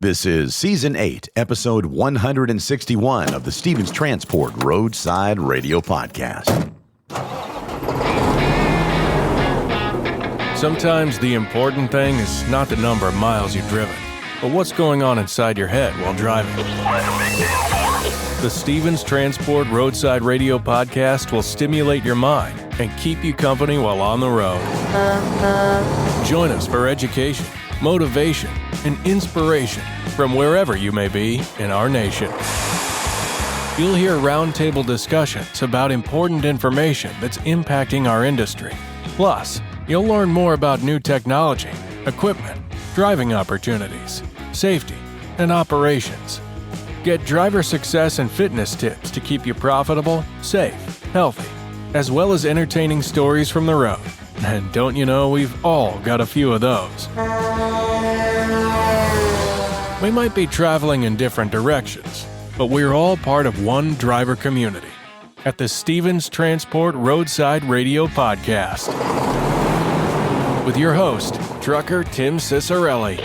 This is Season 8, Episode 161 of the Stevens Transport Roadside Radio Podcast. Sometimes the important thing is not the number of miles you've driven, but what's going on inside your head while driving. The Stevens Transport Roadside Radio Podcast will stimulate your mind and keep you company while on the road. Join us for education, motivation, and inspiration from wherever you may be in our nation. You'll hear roundtable discussions about important information that's impacting our industry. Plus, you'll learn more about new technology, equipment, driving opportunities, safety, and operations. Get driver success and fitness tips to keep you profitable, safe, healthy, as well as entertaining stories from the road. And don't you know, we've all got a few of those. We might be traveling in different directions, but we're all part of one driver community at the Stevens Transport Roadside Radio Podcast. With your host, trucker Tim Cicerelli.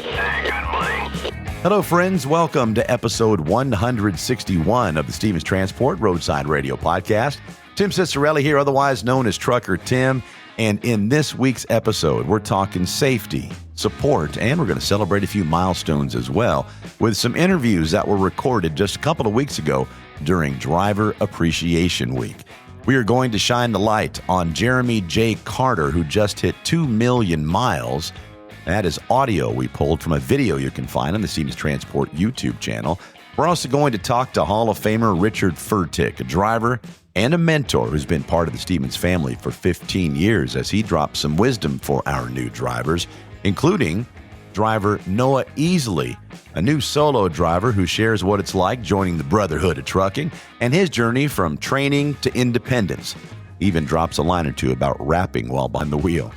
Hello, friends. Welcome to Episode 161 of the Stevens Transport Roadside Radio Podcast. Tim Cicerelli here, otherwise known as Trucker Tim. And in this week's episode, we're talking safety, support, and we're going to celebrate a few milestones as well with some interviews that were recorded just a couple of weeks ago during Driver Appreciation Week. We are going to shine the light on Jeremy J. Carter, who just hit 2 million miles. That is audio we pulled from a video you can find on the Stevens Transport YouTube channel. We're also going to talk to Hall of Famer Richard Furtick, a driver and a mentor who's been part of the Stevens family for 15 years as he drops some wisdom for our new drivers, including driver Noah Easley, a new solo driver who shares what it's like joining the Brotherhood of trucking and his journey from training to independence. He even drops a line or two about rapping while behind the wheel.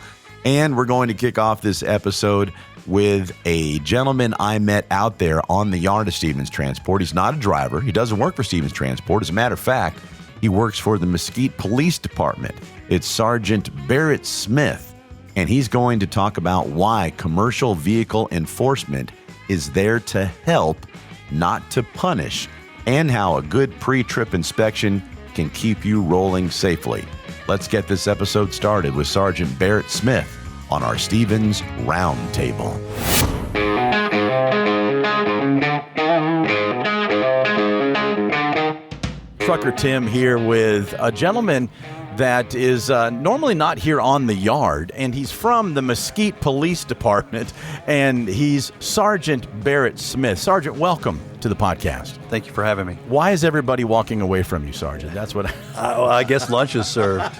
And we're going to kick off this episode with a gentleman I met out there on the yard of Stevens Transport. He's not a driver. He doesn't work for Stevens Transport. As a matter of fact, he works for the Mesquite Police Department. It's Sergeant Barrett Smith, and he's going to talk about why commercial vehicle enforcement is there to help, not to punish, and how a good pre-trip inspection can keep you rolling safely. Let's get this episode started with Sergeant Barrett Smith on our Stevens Roundtable. Trucker Tim here with a gentleman that is normally not here on the yard, and he's from the Mesquite Police Department, and he's Sergeant Barrett Smith. Sergeant, welcome to the podcast. Thank you for having me. Why is everybody walking away from you, Sergeant? That's what I guess lunch is served.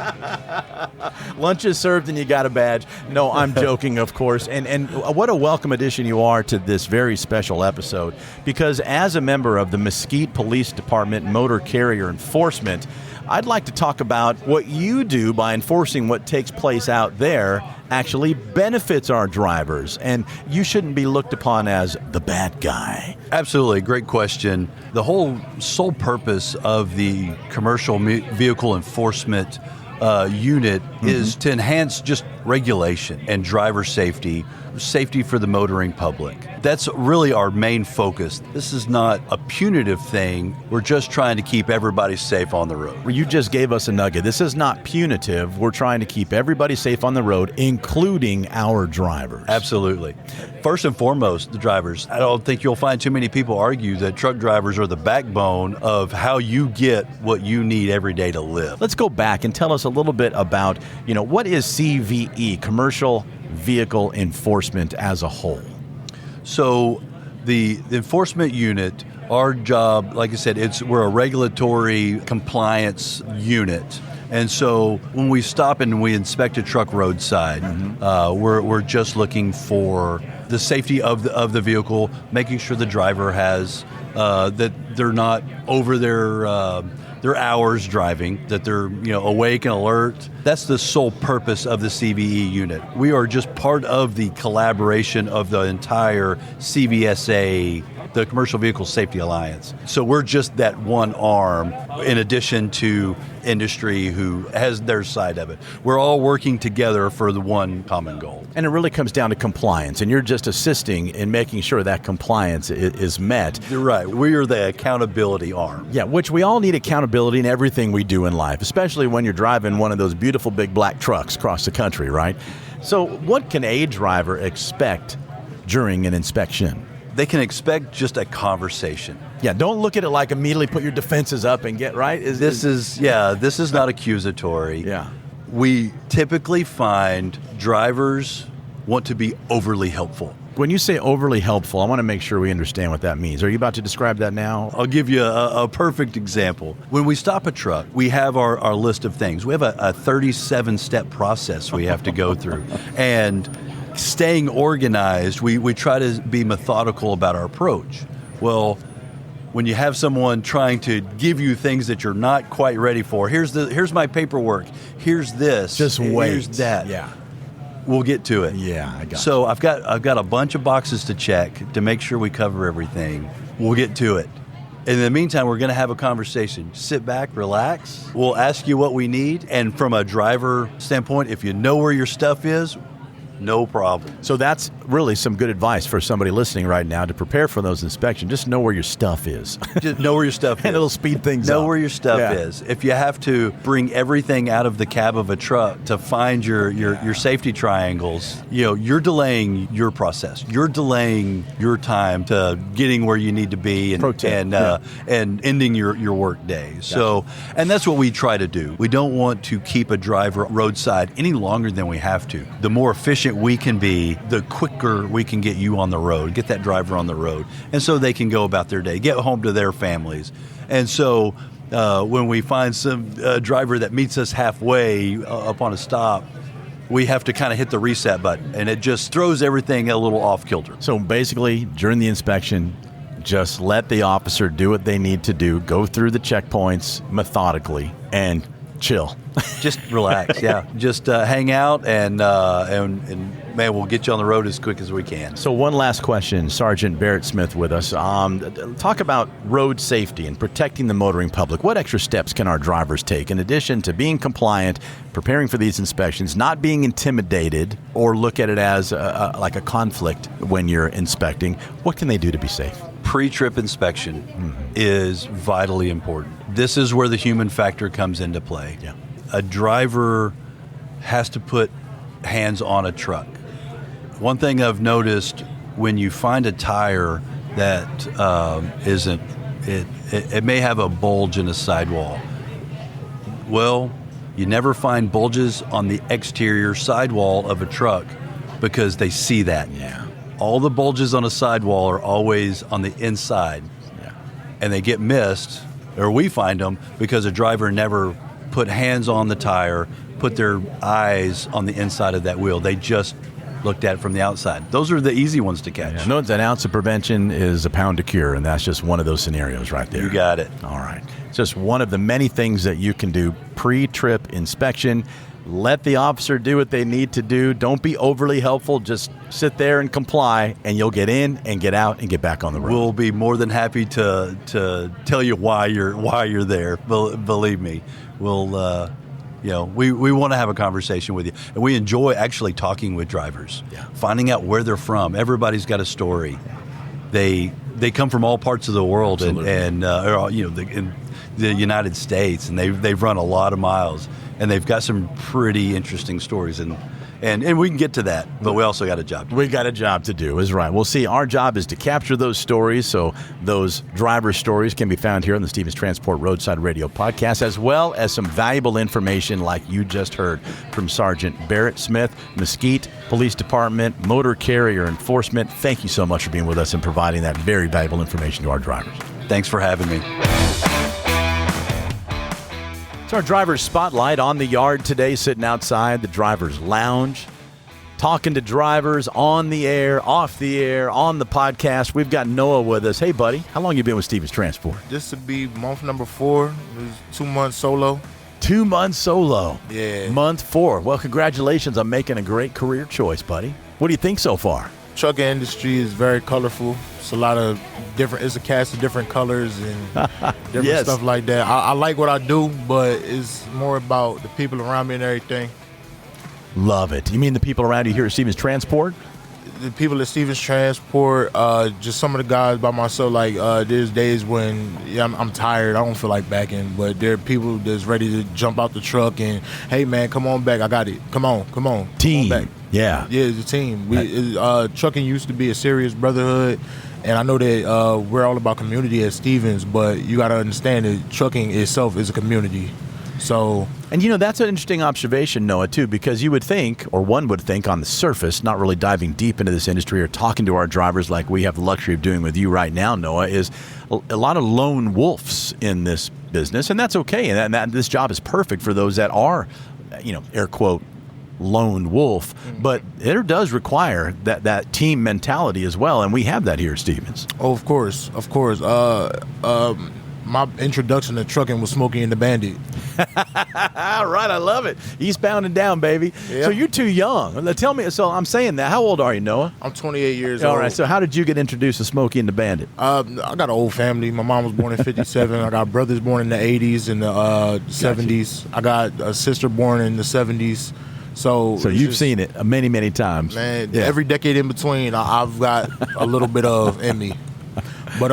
Lunch is served and you got a badge. No, I'm joking, of course. And what a welcome addition you are to this very special episode, because as a member of the Mesquite Police Department Motor Carrier Enforcement, I'd like to talk about what you do by enforcing what takes place out there actually benefits our drivers, and you shouldn't be looked upon as the bad guy. Absolutely. Great question. The whole sole purpose of the commercial vehicle enforcement unit is to enhance just regulation and driver safety for the motoring public. That's really our main focus. This is not a punitive thing. We're just trying to keep everybody safe on the road. You just gave us a nugget. This is not punitive. We're trying to keep everybody safe on the road, including our drivers. Absolutely. First and foremost, the drivers. I don't think you'll find too many people argue that truck drivers are the backbone of how you get what you need every day to live. Let's go back and tell us a little bit about, what is CVE, Commercial Vehicle Enforcement, as a whole? So the enforcement unit, our job, like I said, we're a regulatory compliance unit. And so when we stop and we inspect a truck roadside, we're just looking for the safety of the vehicle, making sure the driver has that they're not over their hours driving, that they're awake and alert. That's the sole purpose of the CVE unit. We are just part of the collaboration of the entire CVSA the Commercial Vehicle Safety Alliance. So we're just that one arm in addition to industry who has their side of it. We're all working together for the one common goal. And it really comes down to compliance, and you're just assisting in making sure that compliance is met. You're right. We are the accountability arm. Yeah, which we all need accountability in everything we do in life, especially when you're driving one of those beautiful big black trucks across the country, right? So what can a driver expect during an inspection? They can expect just a conversation. Yeah, don't look at it like immediately put your defenses up and get right. This is not accusatory. Yeah. We typically find drivers want to be overly helpful. When you say overly helpful, I want to make sure we understand what that means. Are you about to describe that now? I'll give you a perfect example. When we stop a truck, we have our list of things. We have a 37-step process we have to go through. And staying organized, we try to be methodical about our approach. Well, when you have someone trying to give you things that you're not quite ready for, here's my paperwork, here's this, just wait. Here's that. Yeah. We'll get to it. Yeah, I got it. So I've got a bunch of boxes to check to make sure we cover everything. We'll get to it. In the meantime, we're going to have a conversation. Sit back, relax. We'll ask you what we need. And from a driver standpoint, if you know where your stuff is, no problem. So that's really some good advice for somebody listening right now to prepare for those inspections. Just know where your stuff is. Just know where your stuff is. And it'll speed things up. Know where your stuff is. If you have to bring everything out of the cab of a truck to find your safety triangles, you're delaying your process. You're delaying your time to getting where you need to be and ending your work day. Gotcha. So, and that's what we try to do. We don't want to keep a driver roadside any longer than we have to. The more efficient we can be, the quicker we can get you on the road, get that driver on the road, and so they can go about their day, get home to their families. And so when we find some driver that meets us halfway upon a stop, we have to kind of hit the reset button, and it just throws everything a little off kilter. So basically, during the inspection, just let the officer do what they need to do, go through the checkpoints methodically, and chill. Just relax, yeah. Just hang out, and man, we'll get you on the road as quick as we can. So one last question, Sergeant Barrett Smith with us. Talk about road safety and protecting the motoring public. What extra steps can our drivers take in addition to being compliant, preparing for these inspections, not being intimidated or look at it as like a conflict when you're inspecting? What can they do to be safe? Pre-trip inspection is vitally important. This is where the human factor comes into play. Yeah. A driver has to put hands on a truck. One thing I've noticed, when you find a tire that it may have a bulge in a sidewall. Well, you never find bulges on the exterior sidewall of a truck because they see that. Yeah. All the bulges on a sidewall are always on the inside. Yeah. And they get missed, or we find them, because a driver never put hands on the tire, put their eyes on the inside of that wheel. They just looked at it from the outside. Those are the easy ones to catch. Yeah. No, an ounce of prevention is a pound to cure, and that's just one of those scenarios right there. You got it. All right. It's just one of the many things that you can do pre-trip inspection. Let the officer do what they need to do. Don't be overly helpful. Just sit there and comply, and you'll get in and get out and get back on the road. We'll be more than happy to tell you why you're there. Believe me, we'll we want to have a conversation with you, and we enjoy actually talking with drivers, finding out where they're from. Everybody's got a story. They come from all parts of the world, and in the United States, and they've run a lot of miles. And they've got some pretty interesting stories, and we can get to that, but we also got a job to do. We got a job to do, is right. We'll see, our job is to capture those stories, so those driver stories can be found here on the Stevens Transport Roadside Radio Podcast, as well as some valuable information like you just heard from Sergeant Barrett Smith, Mesquite Police Department, Motor Carrier Enforcement. Thank you so much for being with us and providing that very valuable information to our drivers. Thanks for having me. It's our driver's spotlight on the yard today, sitting outside the driver's lounge, talking to drivers on the air, off the air, on the podcast. We've got Noah with us. Hey, buddy, how long you been with Stevens Transport? This would be month number 4. It was 2 months solo. 2 months solo. Yeah. Month 4. Well, congratulations on making a great career choice, buddy. What do you think so far? trucking industry is very colorful. It's a lot of different. It's a cast of different colors and different Yes. stuff like that. I like what I do, but it's more about the people around me and everything. Love it. You mean the people around you here at Stevens Transport? The people at Stevens Transport, just some of the guys by myself. Like there's days when I'm tired, I don't feel like backing, but there are people that's ready to jump out the truck and, hey man, come on back, I got it. Come on. Team. Come on back. Yeah. Yeah, it's a team. Trucking used to be a serious brotherhood, and I know that we're all about community at Stevens, but you got to understand that trucking itself is a community. So, And that's an interesting observation, Noah, too, because you would think, or one would think on the surface, not really diving deep into this industry or talking to our drivers like we have the luxury of doing with you right now, Noah, is a lot of lone wolves in this business, and that's okay. And this job is perfect for those that are, air quote, lone wolf, but it does require that team mentality as well, and we have that here at Stevens. oh, of course. My introduction to trucking was Smokey and the Bandit. All right, I love it. Eastbound and down, baby. Yeah. So you're too young. Tell me, so I'm saying that. How old are you, Noah? I'm 28 years All old. right, so how did you get introduced to Smokey and the Bandit? I got an old family. My mom was born in 57. I got brothers born in the 80s and the 70s. I got a sister born in the 70s. So You've seen it many, many times. Man, Yeah. every decade in between, I've got a little bit of in me. But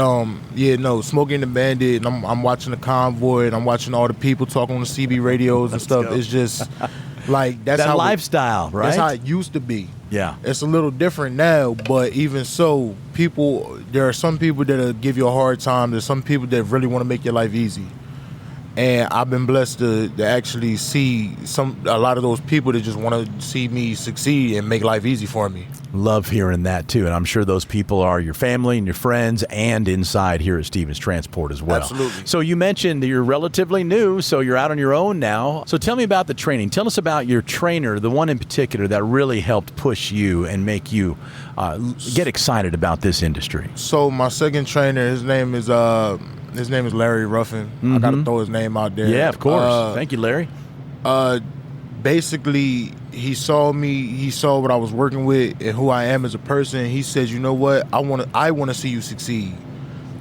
Smokey and the Bandit, and I'm watching the convoy, and I'm watching all the people talking on the CB radios and stuff. go. It's just like that's that how lifestyle, right? That's how it used to be. Yeah. It's a little different now, but even so, there are some people that'll give you a hard time. There's some people that really want to make your life easy. And I've been blessed to actually see a lot of those people that just want to see me succeed and make life easy for me. Love hearing that, too. And I'm sure those people are your family and your friends and inside here at Stevens Transport as well. Absolutely. So you mentioned that you're relatively new, so you're out on your own now. So tell me about the training. Tell us about your trainer, the one in particular that really helped push you and make you get excited about this industry. So my second trainer, his name is Larry Ruffin. I got to throw his name out there. Yeah, of course. Thank you, Larry. Basically, he saw me. He saw what I was working with and who I am as a person. He says, "You know what? I want to see you succeed.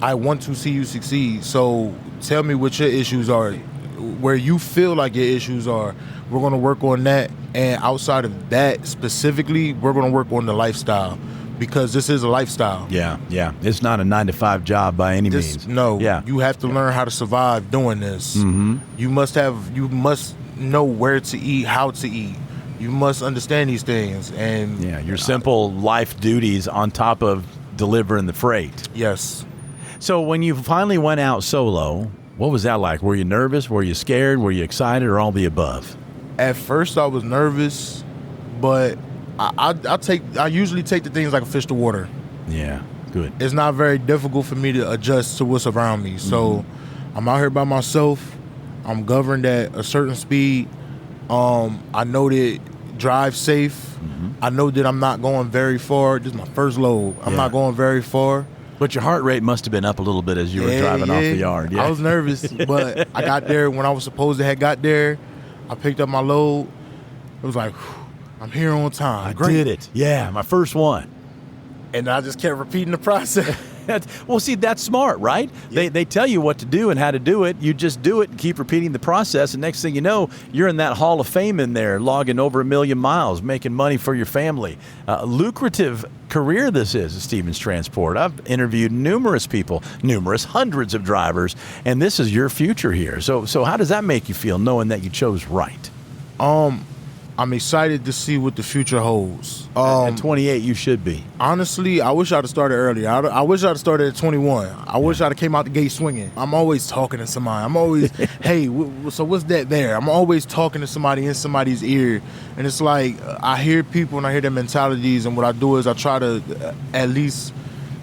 I want to see you succeed. So tell me what your issues are, where you feel like your issues are. We're going to work on that. And outside of that specifically, we're going to work on the lifestyle." Because this is a lifestyle. Yeah. It's not a 9-to-5 job by any means. No. Yeah. You have to learn how to survive doing this. Mm-hmm. You must know where to eat, how to eat. You must understand these things. And your simple life duties on top of delivering the freight. Yes. So when you finally went out solo, what was that like? Were you nervous? Were you scared? Were you excited, or all the above? At first I was nervous, but I usually take the things like a fish to water. Yeah, good. It's not very difficult for me to adjust to what's around me. So I'm out here by myself. I'm governed at a certain speed. I know that drive safe. I know that I'm not going very far. This is my first load. I'm not going very far. But your heart rate must have been up a little bit as you were driving off the yard. Yeah. I was nervous, but I got there when I was supposed to have got there. I picked up my load. It was like, whew, I'm here on time. I did it. Yeah, my first one. And I just kept repeating the process. Well, see, that's smart, right? Yeah. They tell you what to do and how to do it. You just do it and keep repeating the process. And next thing you know, you're in that Hall of Fame in there, logging over 1 million miles, making money for your family. Lucrative career this is at Stevens Transport. I've interviewed numerous people, hundreds of drivers, and this is your future here. So how does that make you feel, knowing that you chose right? I'm excited to see what the future holds. At 28, you should be. Honestly, I wish I'd have started earlier. I wish I'd have started at 21. I wish I'd have came out the gate swinging. I'm always talking to somebody. I'm always, hey, so what's that there? I'm always talking to somebody in somebody's ear. And it's like, I hear people and I hear their mentalities, and what I do is I try to, at least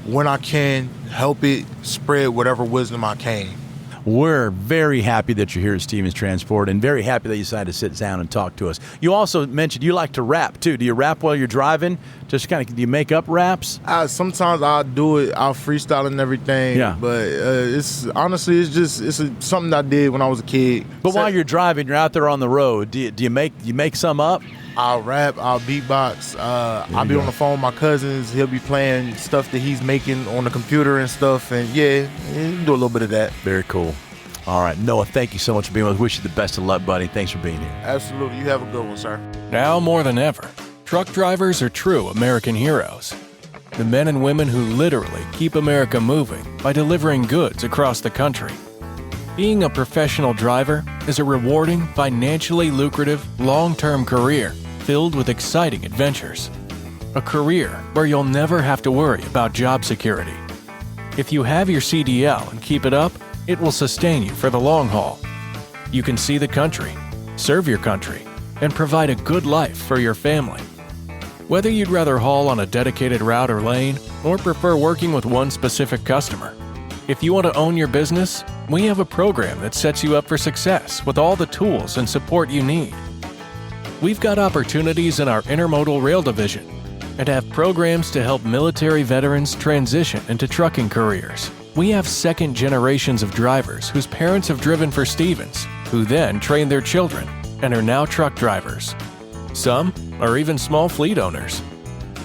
when I can, help it spread whatever wisdom I can. We're very happy that you're here at Stevens Transport, and very happy that you decided to sit down and talk to us. You also mentioned you like to rap, too. Do you rap while you're driving? Just kind of, do you make up raps? Sometimes I'll do it. I'll freestyle and everything. Yeah. But it's honestly, it's something I did when I was a kid. But while you're driving, you're out there on the road. Do you make some up? I'll rap, I'll beatbox. I'll be on the phone with my cousins. He'll be playing stuff that he's making on the computer and stuff. And yeah, do a little bit of that. Very cool. All right, Noah, thank you so much for being with us. Wish you the best of luck, buddy. Thanks for being here. Absolutely. You have a good one, sir. Now more than ever, truck drivers are true American heroes. The men and women who literally keep America moving by delivering goods across the country. Being a professional driver is a rewarding, financially lucrative, long-term career filled with exciting adventures. A career where you'll never have to worry about job security. If you have your CDL and keep it up, it will sustain you for the long haul. You can see the country, serve your country, and provide a good life for your family. Whether you'd rather haul on a dedicated route or lane, or prefer working with one specific customer, if you want to own your business, we have a program that sets you up for success with all the tools and support you need. We've got opportunities in our intermodal rail division and have programs to help military veterans transition into trucking careers. We have second generations of drivers whose parents have driven for Stevens, who then trained their children and are now truck drivers. Some are even small fleet owners.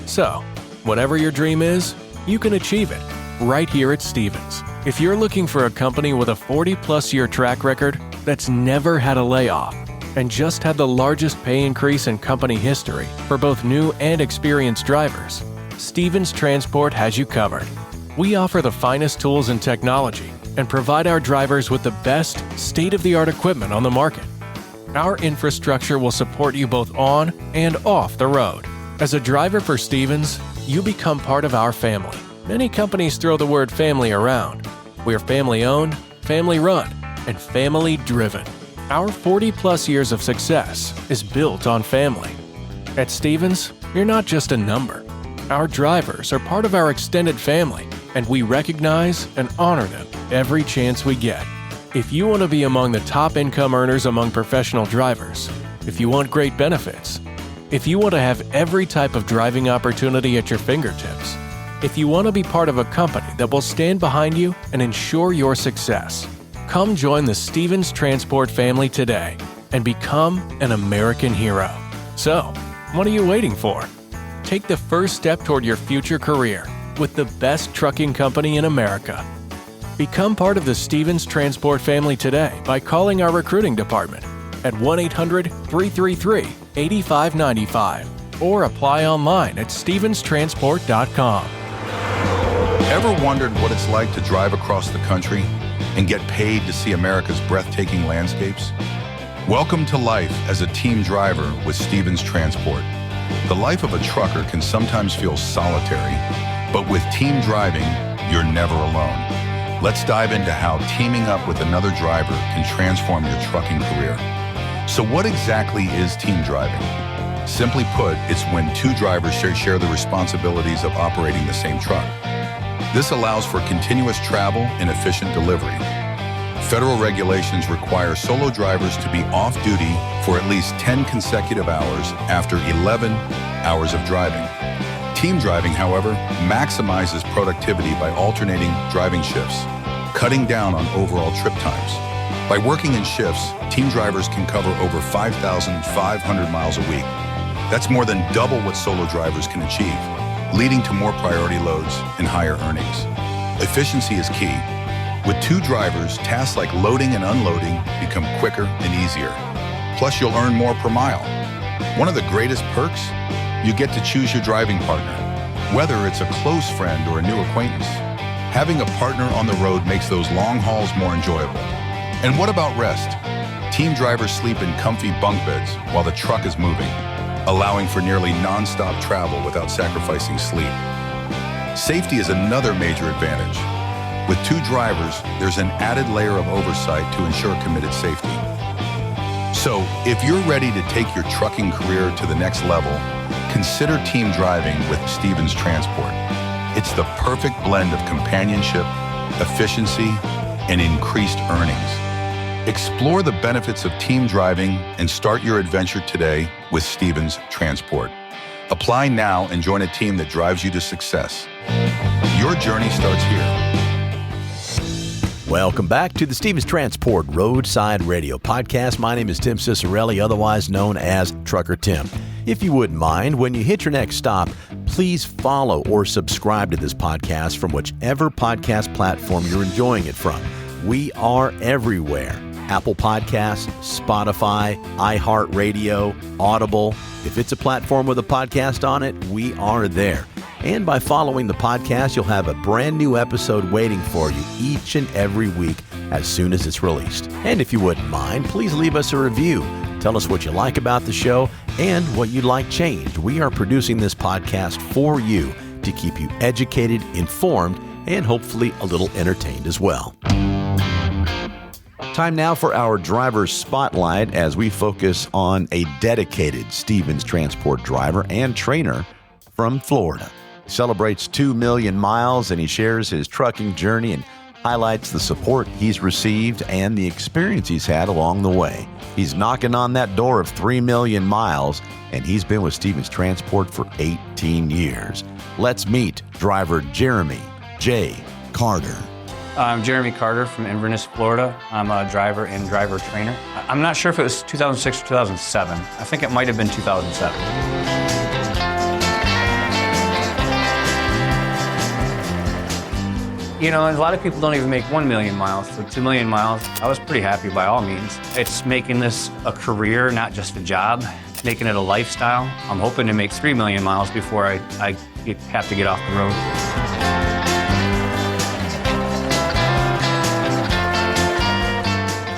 So, whatever your dream is, you can achieve it right here at Stevens. If you're looking for a company with a 40-plus year track record that's never had a layoff and just had the largest pay increase in company history for both new and experienced drivers, Stevens Transport has you covered. We offer the finest tools and technology and provide our drivers with the best, state-of-the-art equipment on the market. Our infrastructure will support you both on and off the road. As a driver for Stevens, you become part of our family. Many companies throw the word family around. We're family-owned, family-run, and family-driven. Our 40-plus years of success is built on family. At Stevens, you're not just a number. Our drivers are part of our extended family, and we recognize and honor them every chance we get. If you want to be among the top income earners among professional drivers, if you want great benefits, if you want to have every type of driving opportunity at your fingertips, if you want to be part of a company that will stand behind you and ensure your success, come join the Stevens Transport family today and become an American hero. So, what are you waiting for? Take the first step toward your future career with the best trucking company in America. Become part of the Stevens Transport family today by calling our recruiting department at 1-800-333-8595 or apply online at stevenstransport.com. Ever wondered what it's like to drive across the country and get paid to see America's breathtaking landscapes? Welcome to life as a team driver with Stevens Transport. The life of a trucker can sometimes feel solitary, but with team driving, you're never alone. Let's dive into how teaming up with another driver can transform your trucking career. So what exactly is team driving? Simply put, it's when two drivers share the responsibilities of operating the same truck. This allows for continuous travel and efficient delivery. Federal regulations require solo drivers to be off duty for at least 10 consecutive hours after 11 hours of driving. Team driving, however, maximizes productivity by alternating driving shifts, cutting down on overall trip times. By working in shifts, team drivers can cover over 5,500 miles a week. That's more than double what solo drivers can achieve, leading to more priority loads and higher earnings. Efficiency is key. With two drivers, tasks like loading and unloading become quicker and easier. Plus, you'll earn more per mile. One of the greatest perks? You get to choose your driving partner, whether it's a close friend or a new acquaintance. Having a partner on the road makes those long hauls more enjoyable. And what about rest? Team drivers sleep in comfy bunk beds while the truck is moving, allowing for nearly non-stop travel without sacrificing sleep. Safety is another major advantage. With two drivers, there's an added layer of oversight to ensure committed safety. So, if you're ready to take your trucking career to the next level, consider team driving with Stevens Transport. It's the perfect blend of companionship, efficiency, and increased earnings. Explore the benefits of team driving and start your adventure today with Stevens Transport. Apply now and join a team that drives you to success. Your journey starts here. Welcome back to the Stevens Transport Roadside Radio Podcast. My name is Tim Cicerelli, otherwise known as Trucker Tim. If you wouldn't mind, when you hit your next stop, please follow or subscribe to this podcast from whichever podcast platform you're enjoying it from. We are everywhere. Apple Podcasts, Spotify, iHeartRadio, Audible. If it's a platform with a podcast on it, we are there. And by following the podcast, you'll have a brand new episode waiting for you each and every week as soon as it's released. And if you wouldn't mind, please leave us a review. Tell us what you like about the show and what you'd like changed. We are producing this podcast for you to keep you educated, informed, and hopefully a little entertained as well. Time now for our driver's spotlight as we focus on a dedicated Stevens Transport driver and trainer from Florida. He celebrates 2 million miles and he shares his trucking journey and highlights the support he's received and the experience he's had along the way. He's knocking on that door of 3 million miles, and he's been with Stevens Transport for 18 years. Let's meet driver Jeremy J. Carter. I'm Jeremy Carter from Inverness, Florida. I'm a driver and driver trainer. I'm not sure if it was 2006 or 2007. I think it might have been 2007. You know, a lot of people don't even make 1 million miles. So 2 million miles, I was pretty happy by all means. It's making this a career, not just a job, making it a lifestyle. I'm hoping to make 3 million miles before I have to get off the road.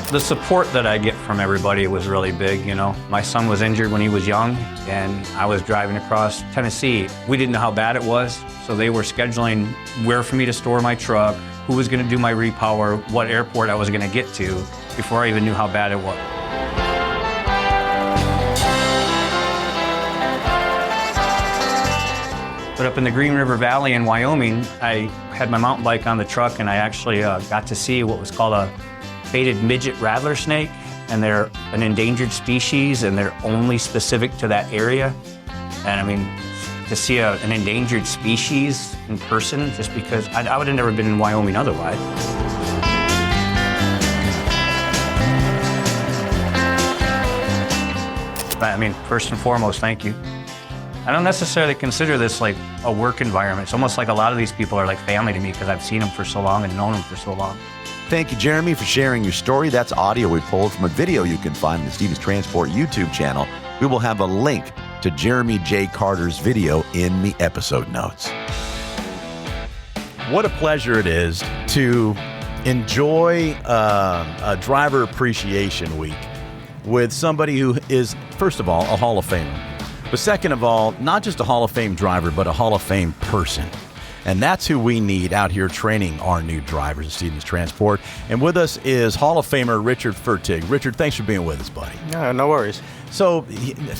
The support that I get from everybody was really big, you know. My son was injured when he was young, and I was driving across Tennessee. We didn't know how bad it was, so they were scheduling where for me to store my truck, who was gonna do my repower, what airport I was gonna get to, before I even knew how bad it was. But up in the Green River Valley in Wyoming, I had my mountain bike on the truck, and I actually got to see what was called a faded midget rattler snake, and they're an endangered species, and they're only specific to that area. And I mean, to see an endangered species in person, just because I would have never been in Wyoming otherwise. But I mean, first and foremost, thank you. I don't necessarily consider this like a work environment. It's almost like a lot of these people are like family to me because I've seen them for so long and known them for so long. Thank you, Jeremy, for sharing your story. That's audio we pulled from a video you can find on the Stevens Transport YouTube channel. We will have a link to Jeremy J. Carter's video in the episode notes. What a pleasure it is to enjoy a driver appreciation week with somebody who is, first of all, a Hall of Famer. But second of all, not just a Hall of Fame driver, but a Hall of Fame person. And that's who we need out here training our new drivers at Stevens Transport. And with us is Hall of Famer Richard Fertig. Richard, thanks for being with us, buddy. No worries. So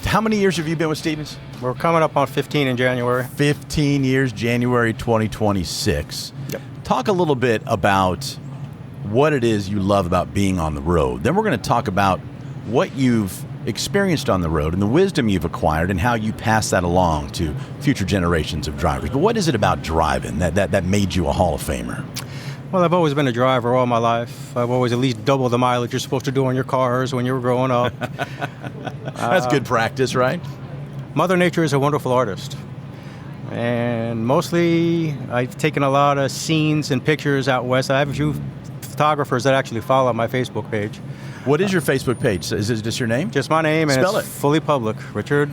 how many years have you been with Stevens? We're coming up on 15 in January. 15 years, January 2026. Yep. Talk a little bit about what it is you love about being on the road. Then we're going to talk about what you've experienced on the road and the wisdom you've acquired and how you pass that along to future generations of drivers. But what is it about driving that made you a Hall of Famer? Well, I've always been a driver all my life. I've always at least doubled the mileage you're supposed to do on your cars when you were growing up. That's good practice, right? Mother Nature is a wonderful artist. And mostly I've taken a lot of scenes and pictures out west. I have a few photographers that actually follow my Facebook page. What is your Facebook page? Is it just your name? Just my name, and Spell it's it. fully public. Richard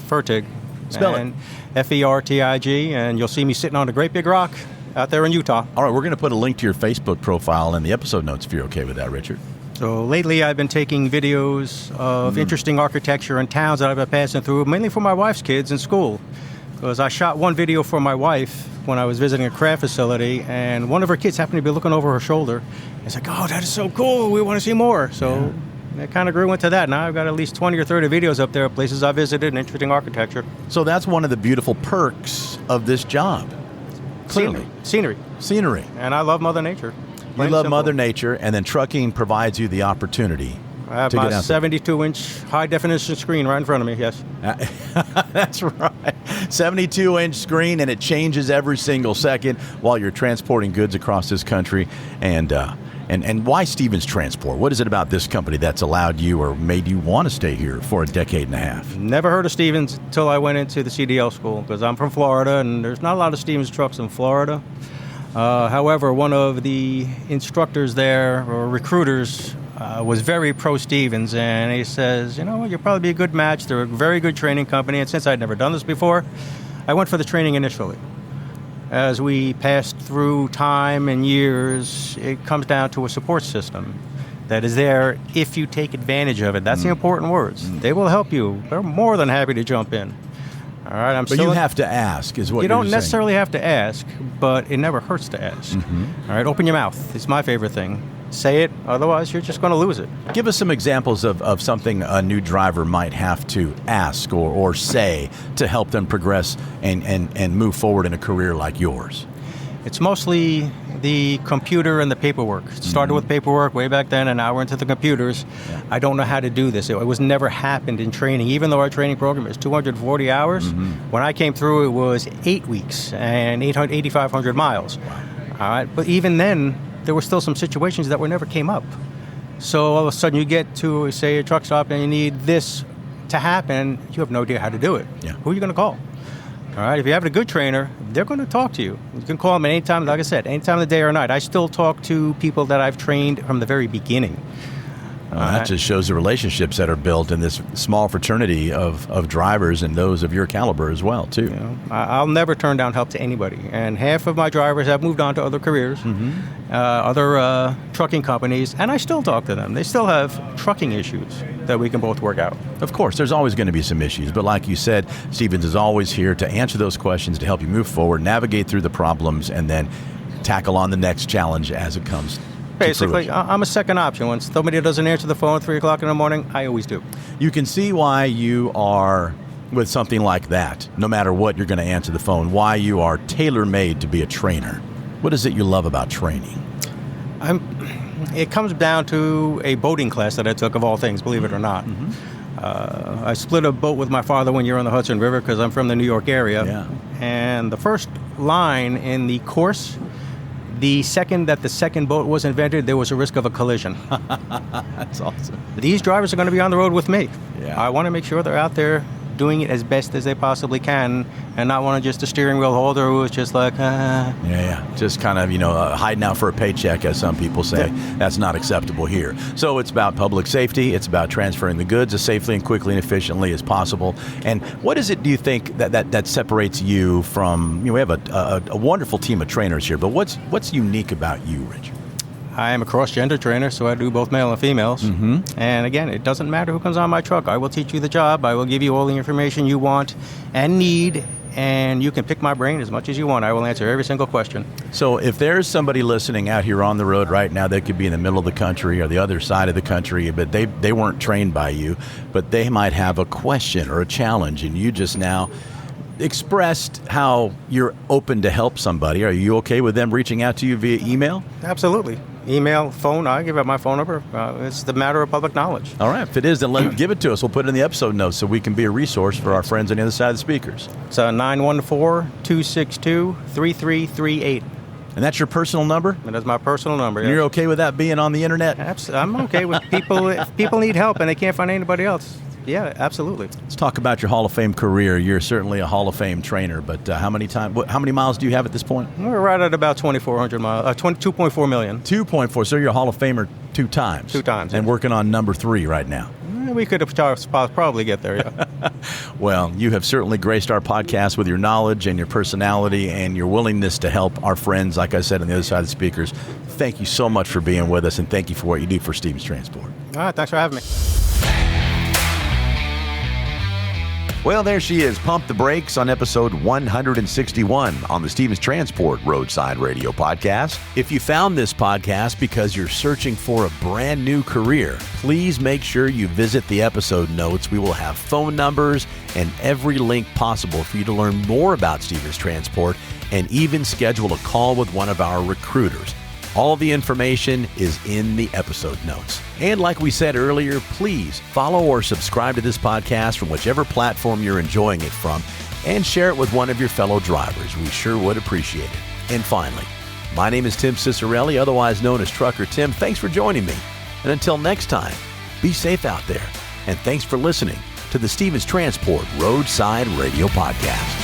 Fertig. Spell it. Fertig, and you'll see me sitting on a great big rock out there in Utah. All right, we're going to put a link to your Facebook profile in the episode notes if you're okay with that, Richard. So lately I've been taking videos of interesting architecture and towns that I've been passing through, mainly for my wife's kids in school. Because I shot one video for my wife when I was visiting a craft facility, and one of her kids happened to be looking over her shoulder. It's like, oh, that is so cool. We want to see more. So it kind of grew into that. Now I've got at least 20 or 30 videos up there of places I visited and interesting architecture. So that's one of the beautiful perks of this job. Clearly. Scenery. And I love Mother Nature. You love Mother Nature, and then trucking provides you the opportunity. I have my 72-inch high-definition screen right in front of me, yes. That's right. 72-inch screen, and it changes every single second while you're transporting goods across this country. And And why Stevens Transport? What is it about this company that's allowed you or made you want to stay here for a decade and a half? Never heard of Stevens until I went into the CDL school, because I'm from Florida, and there's not a lot of Stevens trucks in Florida. However, one of the instructors there, or recruiters, was very pro-Stevens, and he says, you know what, you'll probably be a good match. They're a very good training company, and since I'd never done this before, I went for the training initially. As we passed through time and years, it comes down to a support system that is there if you take advantage of it. That's the important words. They will help you. They're more than happy to jump in. All right, but you have to ask, is what you you're don't saying. necessarily have to ask, but it never hurts to ask. All right, open your mouth. It's my favorite thing. Say it, otherwise you're just going to lose it. Give us some examples of something a new driver might have to ask or say to help them progress and move forward in a career like yours. It's mostly the computer and the paperwork. It started with paperwork way back then, and now we're into the computers. Yeah. I don't know how to do this. It was never happened in training, even though our training program is 240 hours. When I came through, it was 8 weeks and 8,500 miles. Wow. All right, but even then, there were still some situations that never came up. So all of a sudden you get to, say, a truck stop and you need this to happen, you have no idea how to do it. Yeah. Who are you going to call? All right, if you have a good trainer, they're going to talk to you. You can call them anytime, like I said, anytime of the day or night. I still talk to people that I've trained from the very beginning. That just shows the relationships that are built in this small fraternity of drivers and those of your caliber as well, too. You know, I'll never turn down help to anybody. And half of my drivers have moved on to other careers, other trucking companies, and I still talk to them. They still have trucking issues that we can both work out. Of course, there's always going to be some issues, but like you said, Stevens is always here to answer those questions, to help you move forward, navigate through the problems, and then tackle on the next challenge as it comes. Basically, I'm a second option. When somebody doesn't answer the phone at 3 o'clock in the morning, I always do. You can see why you are, with something like that, no matter what you're going to answer the phone, why you are tailor-made to be a trainer. What is it you love about training? It comes down to a boating class that I took, of all things, believe it or not. I split a boat with my father one year on the Hudson River because I'm from the New York area. Yeah. And the first line in the course, the second that the second boat was invented, there was a risk of a collision. That's awesome. These drivers are going to be on the road with me. Yeah. I want to make sure they're out there doing it as best as they possibly can, and not one of just a steering wheel holder who is just like, just kind of, hiding out for a paycheck, as some people say. Yeah. That's not acceptable here. So it's about public safety. It's about transferring the goods as safely and quickly and efficiently as possible. And what is it, do you think, that separates you from, we have a wonderful team of trainers here, but what's unique about you, Richard? I am a cross-gender trainer, so I do both male and females. And again, it doesn't matter who comes on my truck. I will teach you the job. I will give you all the information you want and need, and you can pick my brain as much as you want. I will answer every single question. So if there's somebody listening out here on the road right now, they could be in the middle of the country or the other side of the country, but they weren't trained by you, but they might have a question or a challenge, and you just now expressed how you're open to help somebody. Are you okay with them reaching out to you via email? Absolutely. Email, phone, I give out my phone number. It's the matter of public knowledge. All right. If it is, then give it to us. We'll put it in the episode notes so we can be a resource for our friends on the other side of the speakers. It's 914-262-3338. And that's your personal number? That is my personal number, And you're okay with that being on the internet? I'm okay with people. If people need help and they can't find anybody else, yeah, absolutely. Let's talk about your Hall of Fame career. You're certainly a Hall of Fame trainer, but how many miles do you have at this point? We're right at about 2,400 miles, 2.4 million. 2.4, so you're a Hall of Famer 2 times. 2 times. And working on number 3 right now. We could have probably get there, yeah. Well, you have certainly graced our podcast with your knowledge and your personality and your willingness to help our friends, like I said, on the other side of the speakers. Thank you so much for being with us, and thank you for what you do for Stevens Transport. All right, thanks for having me. Well, there she is. Pump the brakes on episode 161 on the Stevens Transport Roadside Radio Podcast. If you found this podcast because you're searching for a brand new career, please make sure you visit the episode notes. We will have phone numbers and every link possible for you to learn more about Stevens Transport and even schedule a call with one of our recruiters. All the information is in the episode notes. And like we said earlier, please follow or subscribe to this podcast from whichever platform you're enjoying it from, and share it with one of your fellow drivers. We sure would appreciate it. And finally, My name is Tim Cicerelli, otherwise known as Trucker Tim. Thanks for joining me. And until next time, be safe out there. And thanks for listening to the Stevens Transport Roadside Radio Podcast.